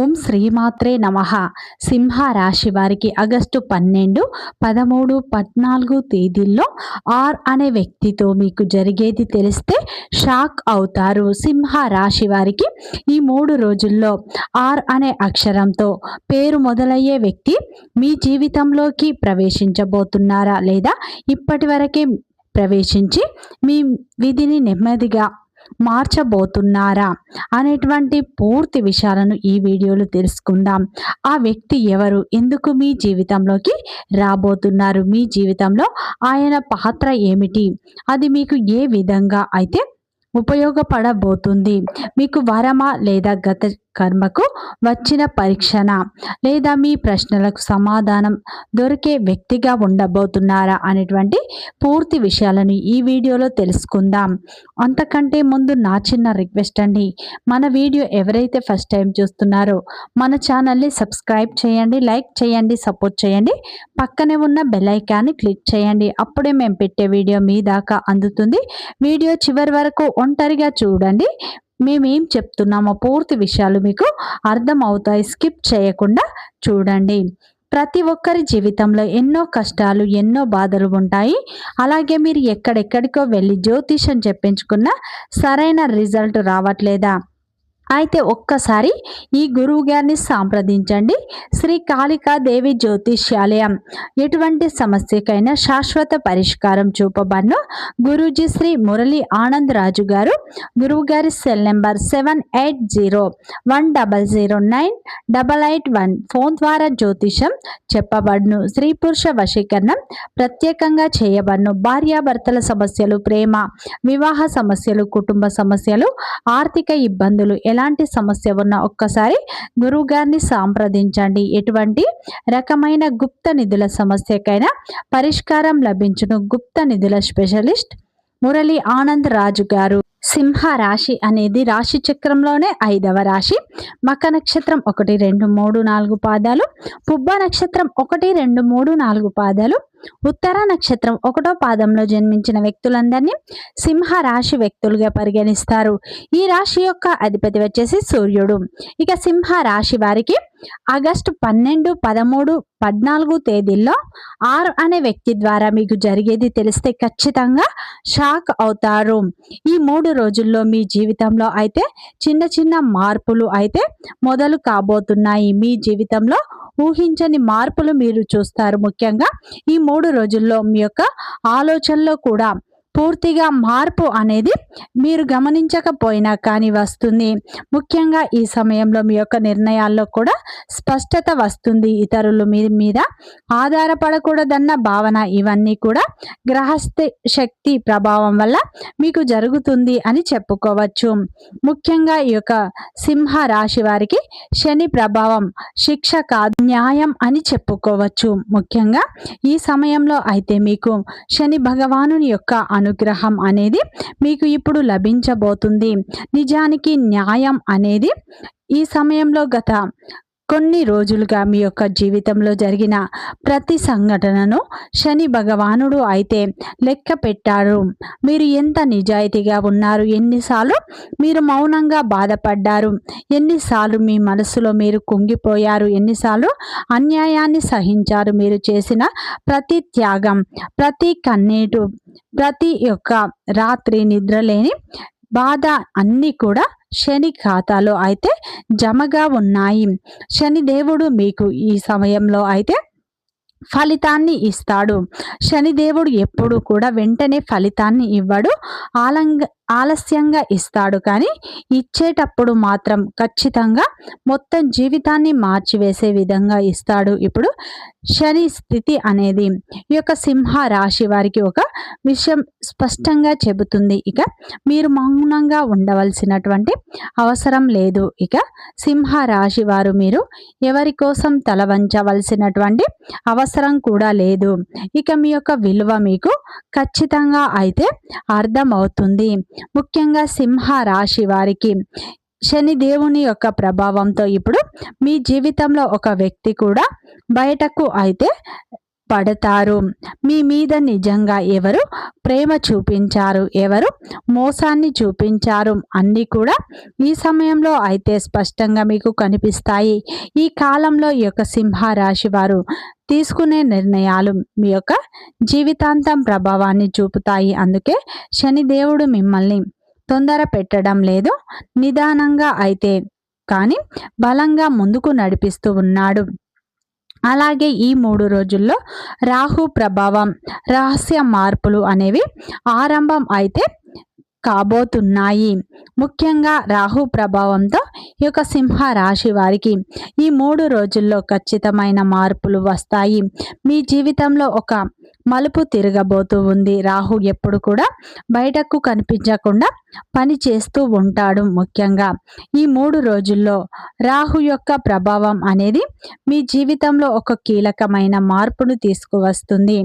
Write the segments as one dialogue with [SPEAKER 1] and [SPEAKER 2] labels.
[SPEAKER 1] ఓం శ్రీమాత్రే నమః. సింహ రాశి వారికి ఆగస్టు 12, 13, 14 తేదీల్లో ఆర్ అనే వ్యక్తితో మీకు జరిగేది తెలిస్తే షాక్ అవుతారు. సింహ రాశి వారికి ఈ 3 రోజుల్లో ఆర్ అనే అక్షరంతో పేరు మొదలయ్యే వ్యక్తి మీ జీవితంలోకి ప్రవేశించబోతున్నారా లేదా ఇప్పటివరకే ప్రవేశించి మీ విధిని నెమ్మదిగా మార్చబోతున్నారా అనేటువంటి పూర్తి విషయాలను ఈ వీడియోలో తెలుసుకుందాం. ఆ వ్యక్తి ఎవరు, ఎందుకు మీ జీవితంలోకి రాబోతున్నారు, మీ జీవితంలో ఆయన పాత్ర ఏమిటి, అది మీకు ఏ విధంగా అయితే ఉపయోగపడబోతుంది, మీకు వరమా లేదా గత కర్మకు వచ్చిన పరీక్షణ లేదా మీ ప్రశ్నలకు సమాధానం దొరికే వ్యక్తిగా ఉండబోతున్నారా అనేటువంటి పూర్తి విషయాలను ఈ వీడియోలో తెలుసుకుందాం. అంతకంటే ముందు నా చిన్న రిక్వెస్ట్ అండి, మన వీడియో ఎవరైతే ఫస్ట్ టైం చూస్తున్నారో మన ఛానల్ని సబ్స్క్రైబ్ చేయండి, లైక్ చేయండి, సపోర్ట్ చేయండి, పక్కనే ఉన్న బెల్ ఐకాన్ని క్లిక్ చేయండి. అప్పుడే మేము పెట్టే వీడియో మీ దాకా అందుతుంది. వీడియో చివరి వరకు ఒంటరిగా చూడండి. మేమేం చెప్తున్నామో పూర్తి విషయాలు మీకు అర్థం అవుతాయి. స్కిప్ చేయకుండా చూడండి. ప్రతి ఒక్కరి జీవితంలో ఎన్నో కష్టాలు, ఎన్నో బాధలు ఉంటాయి. అలాగే మీరు ఎక్కడెక్కడికో వెళ్ళి జ్యోతిషం చెప్పించుకున్న సరైన రిజల్ట్ రావట్లేదా? అయితే ఒక్కసారి ఈ గురువు గారిని సంప్రదించండి. శ్రీ కాళికాదేవి జ్యోతిష్యాలయం ఎటువంటి సమస్యకైనా శాశ్వత పరిష్కారం చూపబడును. గురూజీ శ్రీ మురళీ ఆనంద్ రాజు గారు. గురువు గారి సెల్ నెంబర్ 7801009881. ఫోన్ ద్వారా జ్యోతిషం చెప్పబడును. స్త్రీ పురుష వశీకరణం ప్రత్యేకంగా చేయబడును. భార్యాభర్తల సమస్యలు, ప్రేమ వివాహ సమస్యలు, కుటుంబ సమస్యలు, ఆర్థిక ఇబ్బందులు, ఎలాంటి సమస్య ఉన్నా ఒక్కసారి గురువు గారిని సంప్రదించండి. ఎటువంటి రకమైన గుప్త నిధుల సమస్యకైనా పరిష్కారం లభించును. గుప్త నిధుల స్పెషలిస్ట్ మురళీ ఆనంద్ రాజు గారు. సింహ రాశి అనేది రాశి చక్రంలోనే 5వ రాశి. మక నక్షత్రం 1, 2, 3, 4 పాదాలు, పుబ్బ నక్షత్రం 1, 2, 3, 4 పాదాలు, ఉత్తర నక్షత్రం 1వ పాదంలో జన్మించిన వ్యక్తులందరినీ సింహ రాశి వ్యక్తులుగా పరిగణిస్తారు. ఈ రాశి యొక్క అధిపతి వచ్చేసి సూర్యుడు. ఇక సింహ రాశి వారికి ఆగస్టు 12, 13, 14 తేదీల్లో ఆర్ అనే వ్యక్తి ద్వారా మీకు జరిగేది తెలిస్తే ఖచ్చితంగా షాక్ అవుతారు. ఈ 3 రోజుల్లో మీ జీవితంలో అయితే చిన్న చిన్న మార్పులు అయితే మొదలు కాబోతున్నాయి. మీ జీవితంలో ఊహించని మార్పులు మీరు చూస్తారు. ముఖ్యంగా ఈ 3 రోజుల్లో మీ యొక్క ఆలోచనలో కూడా పూర్తిగా మార్పు అనేది మీరు గమనించకపోయినా కానీ వస్తుంది. ముఖ్యంగా ఈ సమయంలో మీ యొక్క నిర్ణయాల్లో కూడా స్పష్టత వస్తుంది. ఇతరులు మీ మీద ఆధారపడకూడదన్న భావన, ఇవన్నీ కూడా గ్రహస్థ శక్తి ప్రభావం వల్ల మీకు జరుగుతుంది అని చెప్పుకోవచ్చు. ముఖ్యంగా ఈ యొక్క సింహ రాశి వారికి శని ప్రభావం శిక్ష కాదు, న్యాయం అని చెప్పుకోవచ్చు. ముఖ్యంగా ఈ సమయంలో అయితే మీకు శని భగవానుని యొక్క అనుగ్రహం అనేది మీకు ఇప్పుడు లభించబోతుంది. నిజానికి న్యాయం అనేది ఈ సమయంలో గత కొన్ని రోజులుగా మీ యొక్క జీవితంలో జరిగిన ప్రతి సంఘటనను శని భగవానుడు అయితే లెక్క పెట్టారు. మీరు ఎంత నిజాయితీగా ఉన్నారు, ఎన్నిసార్లు మీరు మౌనంగా బాధపడ్డారు, ఎన్నిసార్లు మీ మనసులో మీరు కుంగిపోయారు, ఎన్నిసార్లు అన్యాయాన్ని సహించారు. మీరు చేసిన ప్రతి త్యాగం, ప్రతి కన్నీటు, ప్రతి యొక్క రాత్రి నిద్రలేని బాధ అన్నీ కూడా శని ఖాతాలో అయితే జమగా ఉన్నాయి. శని దేవుడు మీకు ఈ సమయంలో అయితే ఫలితాన్ని ఇస్తాడు. శనిదేవుడు ఎప్పుడు కూడా వెంటనే ఫలితాన్ని ఇవ్వడు, ఆలస్యంగా ఇస్తాడు. కానీ ఇచ్చేటప్పుడు మాత్రం ఖచ్చితంగా మొత్తం జీవితాన్ని మార్చివేసే విధంగా ఇస్తాడు. ఇప్పుడు శని స్థితి అనేది ఈ యొక్క సింహ రాశి వారికి ఒక విషయం స్పష్టంగా చెబుతుంది. ఇక మీరు మౌనంగా ఉండవలసినటువంటి అవసరం లేదు. ఇక సింహ రాశి వారు మీరు ఎవరి కోసం తల వంచవలసినటువంటి అవసరం కూడా లేదు. ఇక మీ యొక్క విలువ మీకు ఖచ్చితంగా అయితే అర్థమవుతుంది. ముఖ్యంగా సింహ రాశి వారికి శని దేవుని యొక్క ప్రభావంతో ఇప్పుడు మీ జీవితంలో ఒక వ్యక్తి కూడా బయటకు అయితే పడతారు. మీ మీద నిజంగా ఎవరు ప్రేమ చూపించారు, ఎవరు మోసాన్ని చూపించారు అన్నీ కూడా ఈ సమయంలో అయితే స్పష్టంగా మీకు కనిపిస్తాయి. ఈ కాలంలో ఈ యొక్క సింహ రాశి వారు తీసుకునే నిర్ణయాలు మీ యొక్క జీవితాంతం ప్రభావాన్ని చూపుతాయి. అందుకే శనిదేవుడు మిమ్మల్ని తొందర పెట్టడం లేదు, నిదానంగా అయితే కానీ బలంగా ముందుకు నడిపిస్తూ ఉన్నాడు. అలాగే ఈ 3 రోజుల్లో రాహు ప్రభావం, రహస్య మార్పులు అనేవి ఆరంభం అయితే కాబోతున్నాయి. ముఖ్యంగా రాహు ప్రభావంతో ఈ యొక్క సింహ రాశి వారికి ఈ 3 రోజుల్లో ఖచ్చితమైన మార్పులు వస్తాయి. మీ జీవితంలో ఒక మలుపు తిరగబోతూ ఉంది. రాహు ఎప్పుడు కూడా బయటకు కనిపించకుండా పని చేస్తూ ఉంటాడు. ముఖ్యంగా ఈ 3 రోజుల్లో రాహు యొక్క ప్రభావం అనేది మీ జీవితంలో ఒక కీలకమైన మార్పును తీసుకువస్తుంది.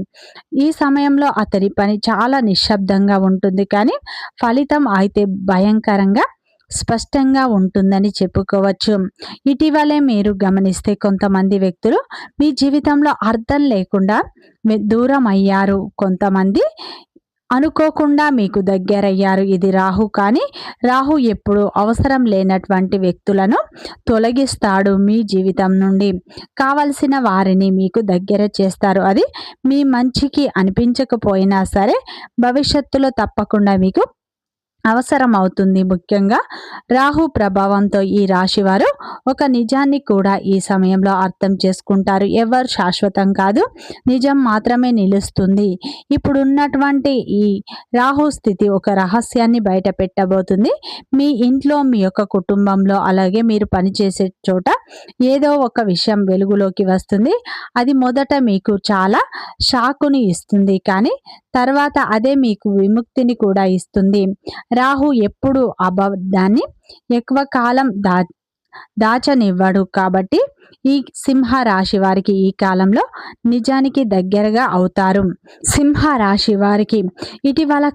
[SPEAKER 1] ఈ సమయంలో అతని పని చాలా నిశ్శబ్దంగా ఉంటుంది, కానీ ఫలితం అయితే భయంకరంగా స్పష్టంగా ఉంటుందని చెప్పుకోవచ్చు. ఇటీవలే మీరు గమనిస్తే కొంతమంది వ్యక్తులు మీ జీవితంలో అర్థం లేకుండా దూరం అయ్యారు. కొంతమంది అనుకోకుండా మీకు దగ్గరయ్యారు. ఇది రాహు. కానీ రాహు ఎప్పుడు అవసరం లేనటువంటి వ్యక్తులను తొలగిస్తాడు. మీ జీవితం నుండి కావలసిన వారిని మీకు దగ్గర చేస్తారు. అది మీ మంచికి అనిపించకపోయినా సరే భవిష్యత్తులో తప్పకుండా మీకు అవసరం అవుతుంది. ముఖ్యంగా రాహు ప్రభావంతో ఈ రాశివారు ఒక నిజాన్ని కూడా ఈ సమయంలో అర్థం చేసుకుంటారు. ఎవరు శాశ్వతం కాదు, నిజం మాత్రమే నిలుస్తుంది. ఇప్పుడున్నటువంటి ఈ రాహు స్థితి ఒక రహస్యాన్ని బయట పెట్టబోతుంది. మీ ఇంట్లో, మీ యొక్క కుటుంబంలో, అలాగే మీరు పనిచేసే చోట ఏదో ఒక విషయం వెలుగులోకి వస్తుంది. అది మొదట మీకు చాలా షాకుని ఇస్తుంది, కానీ తర్వాత అదే మీకు విముక్తిని కూడా ఇస్తుంది. రాహు ఎప్పుడు అబద్ధాన్ని ఎక్కువ కాలం దాచనివ్వడు. కాబట్టి ఈ సింహ రాశి వారికి ఈ కాలంలో నిజానికి దగ్గరగా అవుతారు. సింహ రాశి వారికి ఇటీవల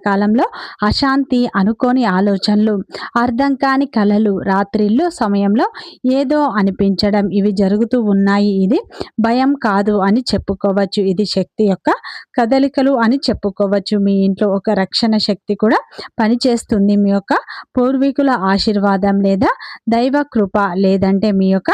[SPEAKER 1] కాలంలో అశాంతి, అనుకోని ఆలోచనలు, అర్థం కాని కలలు, రాత్రిళ్ళు సమయంలో ఏదో అనిపించడం, ఇవి జరుగుతూ ఉన్నాయి. ఇది భయం కాదు అని చెప్పుకోవచ్చు. ఇది శక్తి యొక్క కదలికలు అని చెప్పుకోవచ్చు. మీ ఇంట్లో ఒక రక్షణ శక్తి కూడా పనిచేస్తుంది. మీ యొక్క పూర్వీకుల ఆశీర్వాదం లేదా దైవ కృప, లేదంటే మీ యొక్క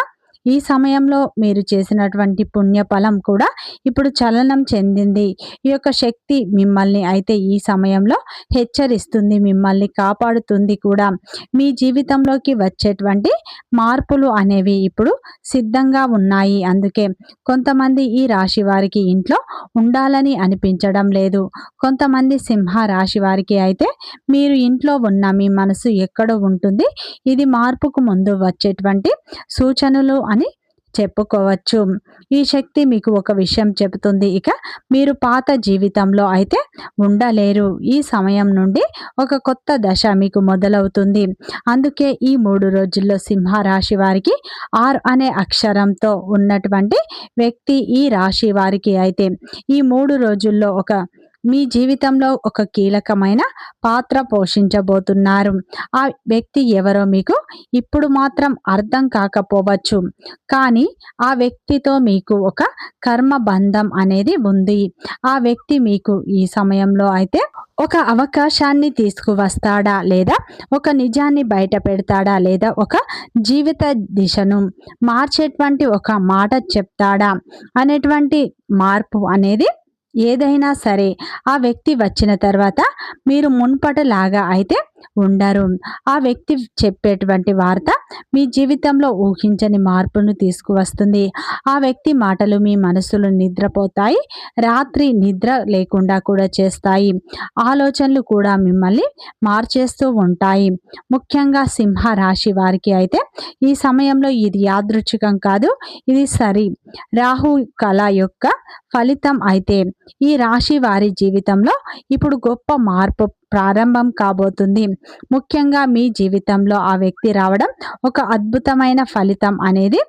[SPEAKER 1] ఈ సమయంలో మీరు చేసినటువంటి పుణ్యఫలం కూడా ఇప్పుడు చలనం చెందింది. ఈ యొక్క శక్తి మిమ్మల్ని అయితే ఈ సమయంలో హెచ్చరిస్తుంది, మిమ్మల్ని కాపాడుతుంది కూడా. మీ జీవితంలోకి వచ్చేటువంటి మార్పులు అనేవి ఇప్పుడు సిద్ధంగా ఉన్నాయి. అందుకే కొంతమంది ఈ రాశి వారికి ఇంట్లో ఉండాలని అనిపించడం లేదు. కొంతమంది సింహ రాశి వారికి అయితే మీరు ఇంట్లో ఉన్న మీ మనసు ఎక్కడో ఉంటుంది. ఇది మార్పుకు ముందు వచ్చేటువంటి సూచనలు అని చెప్పుకోవచ్చు. ఈ శక్తి మీకు ఒక విషయం చెబుతుంది, ఇక మీరు పాత జీవితంలో అయితే ఉండలేరు. ఈ సమయం నుండి ఒక కొత్త దశ మీకు మొదలవుతుంది. అందుకే ఈ 3 రోజుల్లో సింహ రాశి వారికి ఆర్ అనే అక్షరంతో ఉన్నటువంటి వ్యక్తి ఈ రాశి వారికి అయితే ఈ 3 రోజుల్లో మీ జీవితంలో ఒక కీలకమైన పాత్ర పోషించబోతున్నారు. ఆ వ్యక్తి ఎవరో మీకు ఇప్పుడు మాత్రం అర్థం కాకపోవచ్చు, కానీ ఆ వ్యక్తితో మీకు ఒక కర్మ బంధం అనేది ఉంది. ఆ వ్యక్తి మీకు ఈ సమయంలో అయితే ఒక అవకాశాన్ని తీసుకువస్తాడా, లేదా ఒక నిజాన్ని బయట పెడతాడా, లేదా ఒక జీవిత దిశను మార్చేటువంటి ఒక మాట చెప్తాడా అనేటువంటి మార్పు అనేది ఏదైనా సరే ఆ వ్యక్తి వచ్చిన తర్వాత మీరు మున్పటిలాగా అయితే ఉండరు. ఆ వ్యక్తి చెప్పేటువంటి వార్త మీ జీవితంలో ఊహించని మార్పును తీసుకువస్తుంది. ఆ వ్యక్తి మాటలు మీ మనసులో నిద్రపోతాయి, రాత్రి నిద్ర లేకుండా కూడా చేస్తాయి. ఆలోచనలు కూడా మిమ్మల్ని మార్చేస్తూ ఉంటాయి. ముఖ్యంగా సింహ రాశి వారికి అయితే ఈ సమయంలో ఇది యాదృచ్ఛికం కాదు, ఇది సరి రాహు కళ యొక్క ఫలితం. అయితే ఈ రాశి వారి జీవితంలో ఇప్పుడు గొప్ప మార్పు ప్రారంభం కాబోతుంది. ముఖ్యంగా మీ జీవితంలో ఆ వ్యక్తి రావడం ఒక అద్భుతమైన ఫలితం అనేది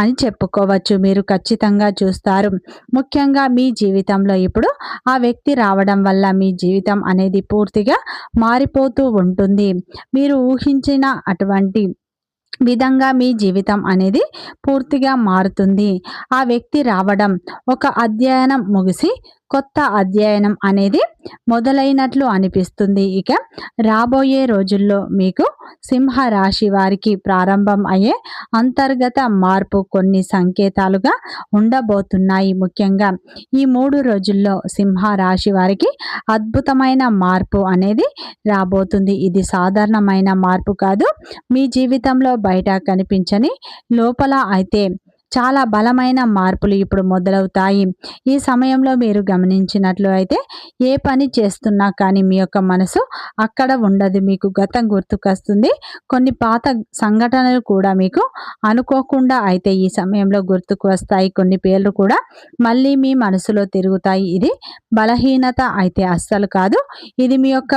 [SPEAKER 1] అని చెప్పుకోవచ్చు. మీరు ఖచ్చితంగా చూస్తారు. ముఖ్యంగా మీ జీవితంలో ఇప్పుడు ఆ వ్యక్తి రావడం వల్ల మీ జీవితం అనేది పూర్తిగా మారిపోతూ ఉంటుంది. మీరు ఊహించిన అటువంటి విధంగా మీ జీవితం అనేది పూర్తిగా మారుతుంది. ఆ వ్యక్తి రావడం ఒక అధ్యయనం ముగిసి కొత్త అధ్యయనం అనేది మొదలైనట్లు అనిపిస్తుంది. ఇక రాబోయే రోజుల్లో మీకు సింహ రాశి వారికి ప్రారంభం అయ్యే అంతర్గత మార్పు కొన్ని సంకేతాలుగా ఉండబోతున్నాయి. ముఖ్యంగా ఈ 3 రోజుల్లో సింహ రాశి వారికి అద్భుతమైన మార్పు అనేది రాబోతుంది. ఇది సాధారణమైన మార్పు కాదు. మీ జీవితంలో బయట కనిపించని లోపల అయితే చాలా బలమైన మార్పులు ఇప్పుడు మొదలవుతాయి. ఈ సమయంలో మీరు గమనించినట్లు అయితే ఏ పని చేస్తున్నా కానీ మీ యొక్క మనసు అక్కడ ఉండదు. మీకు గతం గుర్తుకొస్తుంది. కొన్ని పాత సంఘటనలు కూడా మీకు అనుకోకుండా అయితే ఈ సమయంలో గుర్తుకు వస్తాయి. కొన్ని పేర్లు కూడా మళ్ళీ మీ మనసులో తిరుగుతాయి. ఇది బలహీనత అయితే అస్సలు కాదు. ఇది మీ యొక్క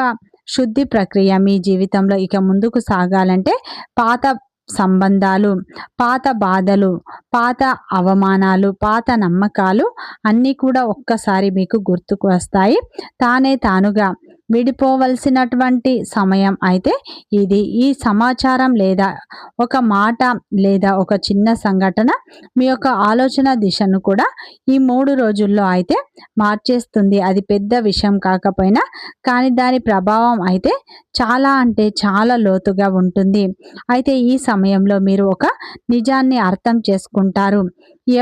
[SPEAKER 1] శుద్ధి ప్రక్రియ. మీ జీవితంలో ఇక ముందుకు సాగాలంటే పాత సంబంధాలు, పాత బాధలు, పాత అవమానాలు, పాత నమ్మకాలు అన్నీ కూడా ఒక్కసారి మీకు గుర్తుకు వస్తాయి. తానుగా విడిపోవలసినటువంటి సమయం అయితే ఇది. ఈ సమాచారం లేదా ఒక మాట లేదా ఒక చిన్న సంఘటన మీ యొక్క ఆలోచన దిశను కూడా ఈ 3 రోజుల్లో అయితే మార్చేస్తుంది. అది పెద్ద విషయం కాకపోయినా కానీ దాని ప్రభావం అయితే చాలా అంటే చాలా లోతుగా ఉంటుంది. అయితే ఈ సమయంలో మీరు ఒక నిజాన్ని అర్థం చేసుకుంటారు.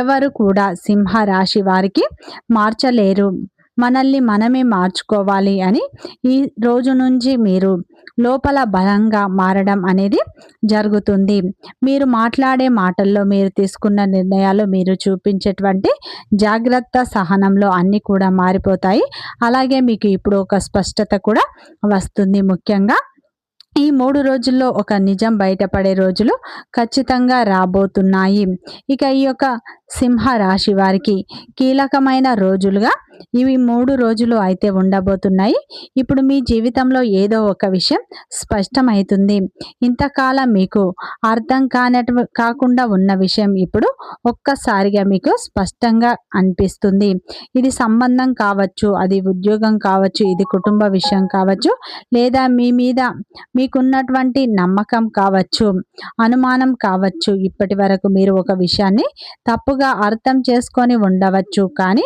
[SPEAKER 1] ఎవరు కూడా సింహ రాశి వారికి మార్చలేరు. మనల్ని మనమే మార్చుకోవాలి అని ఈ రోజు నుంచి మీరు లోపల బలంగా మారడం అనేది జరుగుతుంది. మీరు మాట్లాడే మాటల్లో, మీరు తీసుకున్న నిర్ణయాలు, మీరు చూపించేటువంటి జాగ్రత్త, సహనంలో అన్నీ కూడా మారిపోతాయి. అలాగే మీకు ఇప్పుడు ఒక స్పష్టత కూడా వస్తుంది. ముఖ్యంగా ఈ 3 రోజుల్లో ఒక నిజం బయటపడే రోజులు ఖచ్చితంగా రాబోతున్నాయి. ఇక ఈ యొక్క సింహ రాశి వారికి కీలకమైన రోజులుగా ఇవి 3 రోజులు అయితే ఉండబోతున్నాయి. ఇప్పుడు మీ జీవితంలో ఏదో ఒక విషయం స్పష్టమవుతుంది. ఇంతకాలం మీకు అర్థం కాకుండా ఉన్న విషయం ఇప్పుడు ఒక్కసారిగా మీకు స్పష్టంగా అనిపిస్తుంది. ఇది సంబంధం కావచ్చు, అది ఉద్యోగం కావచ్చు, ఇది కుటుంబ విషయం కావచ్చు, లేదా మీ మీద మీకున్నటువంటి నమ్మకం కావచ్చు, అనుమానం కావచ్చు. ఇప్పటి వరకు మీరు ఒక విషయాన్ని తప్పుగా అర్థం చేసుకొని ఉండవచ్చు. కానీ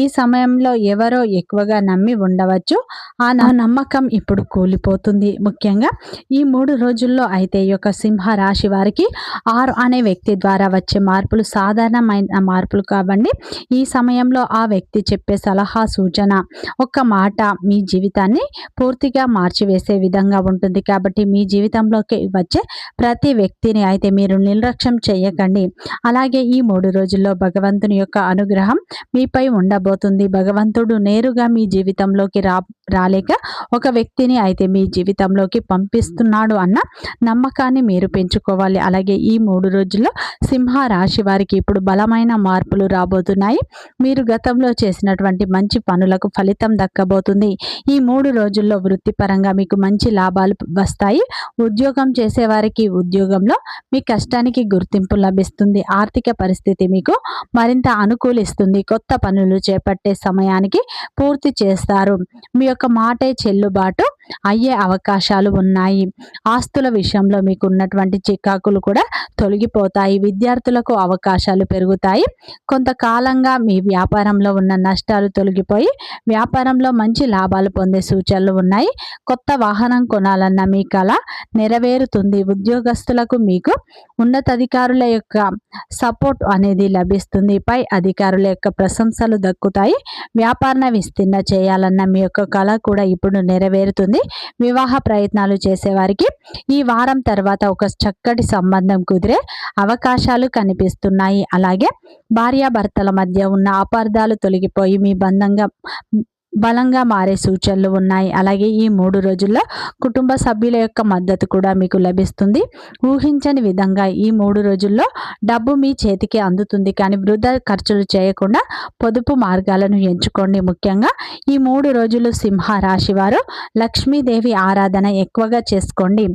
[SPEAKER 1] ఈ సమయంలో ఎవరో ఎక్కువగా నమ్మి ఉండవచ్చు. ఆ నమ్మకం ఇప్పుడు కూలిపోతుంది. ముఖ్యంగా ఈ 3 రోజుల్లో అయితే ఈ యొక్క సింహ రాశి వారికి 6 అనే వ్యక్తి ద్వారా వచ్చే మార్పులు సాధారణమైన మార్పులు కావండి. ఈ సమయంలో ఆ వ్యక్తి చెప్పే సలహా, సూచన, ఒక్క మాట మీ జీవితాన్ని పూర్తిగా మార్చివేసే విధంగా ఉంటుంది. కాబట్టి మీ జీవితంలోకి వచ్చే ప్రతి వ్యక్తిని అయితే మీరు నిర్లక్ష్యం చేయకండి. అలాగే ఈ 3 రోజుల్లో భగవంతుని యొక్క అనుగ్రహం మీపై ఉండబోతుంది. భగవంతుడు నేరుగా మీ జీవితంలోకి రాలేక ఒక వ్యక్తిని అయితే మీ జీవితంలోకి పంపిస్తున్నాడు అన్న నమ్మకాన్ని మీరు పెంచుకోవాలి. అలాగే ఈ 3 రోజుల్లో సింహ రాశి వారికి ఇప్పుడు బలమైన మార్పులు రాబోతున్నాయి. మీరు గతంలో చేసినటువంటి మంచి పనులకు ఫలితం దక్కబోతుంది. ఈ 3 రోజుల్లో వృత్తిపరంగా మీకు మంచి లాభాలు వస్తాయి. ఉద్యోగం చేసేవారికి ఉద్యోగంలో మీ కష్టానికి గుర్తింపు లభిస్తుంది. ఆర్థిక పరిస్థితి మీకు మరింత అనుకూలిస్తుంది. కొత్త పనులు చేపట్టే సమయానికి పూర్తి చేస్తారు. మీ యొక్క మాటే చెల్లుబాటు అయ్యే అవకాశాలు ఉన్నాయి. ఆస్తుల విషయంలో మీకు ఉన్నటువంటి చికాకులు కూడా తొలగిపోతాయి. విద్యార్థులకు అవకాశాలు పెరుగుతాయి. కొంతకాలంగా మీ వ్యాపారంలో ఉన్న నష్టాలు తొలగిపోయి వ్యాపారంలో మంచి లాభాలు పొందే సూచనలు ఉన్నాయి. కొత్త వాహనం కొనాలన్న మీ కల నెరవేరుతుంది. ఉద్యోగస్తులకు మీకు ఉన్నతాధికారుల యొక్క సపోర్ట్ అనేది లభిస్తుంది. పై అధికారుల యొక్క ప్రశంసలు దక్కుతాయి. వ్యాపారాన్ని విస్తీర్ణ చేయాలన్న మీ యొక్క కళ కూడా ఇప్పుడు నెరవేరుతుంది. వివాహ ప్రయత్నాలు చేసేవారికి ఈ వారం తర్వాత ఒక చక్కటి సంబంధం కుదిరే అవకాశాలు కనిపిస్తున్నాయి. అలాగే భార్యాభర్తల మధ్య ఉన్న అపార్థాలు తొలగిపోయి మీ బలంగా మారే సూచనలు ఉన్నాయి. అలాగే ఈ 3 రోజుల్లో కుటుంబ సభ్యుల యొక్క మద్దతు కూడా మీకు లభిస్తుంది. ఊహించని విధంగా ఈ 3 రోజుల్లో డబ్బు మీ చేతికి అందుతుంది. కానీ వృధా ఖర్చులు చేయకుండా పొదుపు మార్గాలను ఎంచుకోండి. ముఖ్యంగా ఈ 3 రోజులు సింహ రాశి వారు లక్ష్మీదేవి ఆరాధన ఎక్కువగా చేసుకోండి.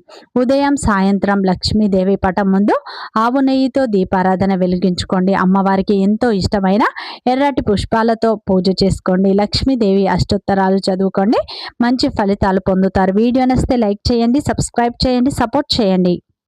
[SPEAKER 1] ఉదయం, సాయంత్రం లక్ష్మీదేవి పటం ముందు ఆవు నెయ్యితో దీపారాధన వెలిగించుకోండి. అమ్మవారికి ఎంతో ఇష్టమైన ఎర్రటి పుష్పాలతో పూజ చేసుకోండి. లక్ష్మీదేవి అష్టోత్తరాలు చదువుకోండి. మంచి ఫలితాలు పొందుతారు. వీడియో నచ్చితే లైక్ చేయండి, సబ్స్క్రైబ్ చేయండి, సపోర్ట్ చేయండి.